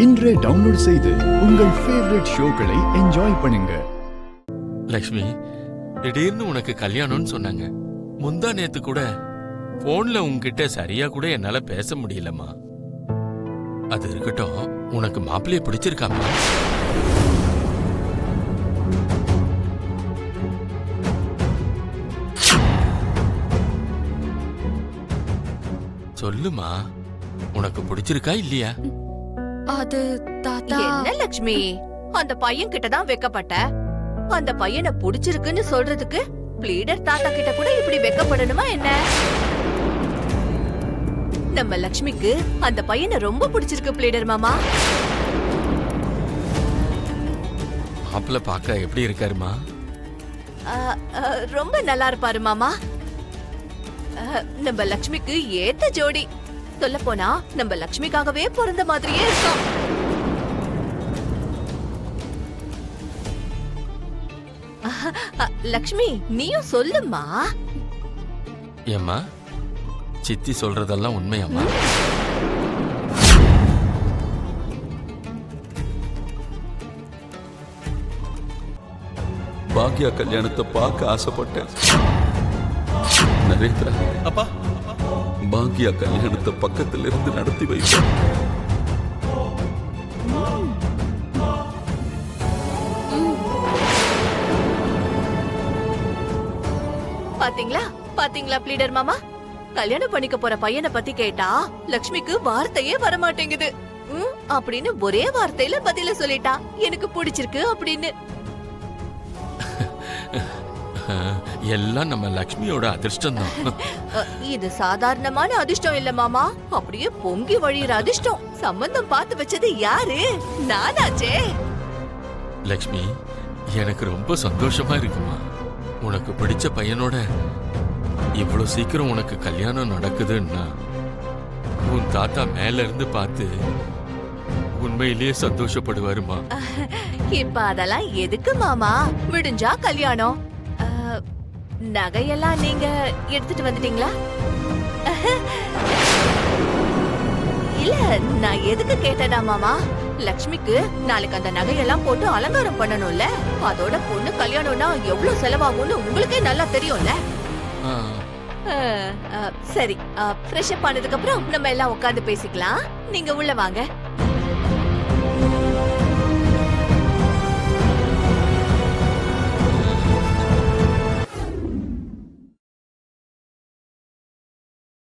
இன்றே டவுன்லோட் செய்து உங்கள் ஃபேவரட் ஷோக்களை என்ஜாய் பண்ணுங்க. லக்ஷ்மி, திடீர்னு உனக்கு கல்யாணம்னு சொன்னாங்க. முந்தா நேத்து கூட போன்ல உன்கிட்ட சரியா கூட என்னால பேச முடியலம்மா. அது இருக்கட்டும், உனக்கு மாப்பிள்ளைய பிடிச்சிருக்காமா? சொல்லுமா, உனக்கு பிடிச்சிருக்கா இல்லையா? அது தாத்தா. என்ன லக்ஷ்மி, அந்த பையன் கிட்ட தான் வெக்கப்பட்ட. அந்த பையனை புடிச்சிருக்குன்னு சொல்றதுக்கு ப்ளீடர் தாத்தா கிட்ட கூட இப்படி வெக்கப்படணுமா என்ன? நம்ம லக்ஷ்மிக்கு அந்த பையனை ரொம்ப பிடிச்சிருக்கு ப்ளீடர் மாமா. மாப்பிள்ள பார்க்க எப்படி இருக்காருமா? ரொம்ப நல்லா இருப்பாரு மாமா. நம்ம லக்ஷ்மிக்கு ஏத்த ஜோடி. சொல்ல போனா நம்ம லக்ஷ்மிக்காகவே பிறந்த மாதிரியே இருக்கும். லக்ஷ்மி, நீயும் சொல்லுமா. ஏம்மா, சித்தி சொல்றதெல்லாம் உண்மையாம்மா? பாக்யா கல்யாணத்தை பார்க்க ஆசைப்பட்டேன். நரேந்திரா, அப்பா, பாக்யா கல்யாணத்தை பக்கத்துல இருந்து நடத்தி வைப்பேன். பாத்தீங்களா பாத்தீங்களா ப்ளீடர் மாமா, கல்யாணம் பண்ணிக்க போற பையனை பத்தி கேட்டா லக்ஷ்மிக்கு வார்த்தையே வரமாட்டேங்குது. அப்படின்னு ஒரே வார்த்தையில பதில சொல்லிட்டா, எனக்கு பிடிச்சிருக்கு அப்படின்னு. எல்லாம் நம்ம லக்ஷ்மியோட அதிர்ஷ்டம் தான். இது சாதாரணமான அதிர்ஷ்டம் இல்ல மாமா, அப்படியே பொங்கி வழியிற அதிர்ஷ்டம். சம்பந்தம் பார்த்து வச்சது யாரு? நானாச்சே. லக்ஷ்மி, எனக்கு ரொம்ப சந்தோஷமா இருக்குமா. உனக்கு பிடிச்ச பையனோட இவ்வளவு சீக்கிரம் உனக்கு கல்யாணம் நடக்குதுன்னா உன் தாத்தா மேல இருந்து பார்த்து உண்மையிலேயே சந்தோஷப்படுவாருமா. இப்ப அதெல்லாம் எதுக்கு மாமா, விடிஞ்சா கல்யாணம். நகையெல்லாம் நீங்க எடுத்துட்டு வந்துட்டீங்களா? இல்ல, நான் எதுக்கு கேட்டேனா மாமா, லக்ஷ்மிக்கு நாளைக்கு அந்த நகையெல்லாம் போட்டு அலங்காரம் பண்ணணும்ல. அதோட பொண்ணு கல்யாணம்னா எவ்வளவு செலவாகும்னு உங்களுக்கே நல்லா தெரியும்ல. சரி, ஃப்ரெஷ் அப் ஆனதுக்கு அப்புறம் நம்ம எல்லாம் உட்கார்ந்து பேசிக்கலாம். நீங்க உள்ள வாங்க.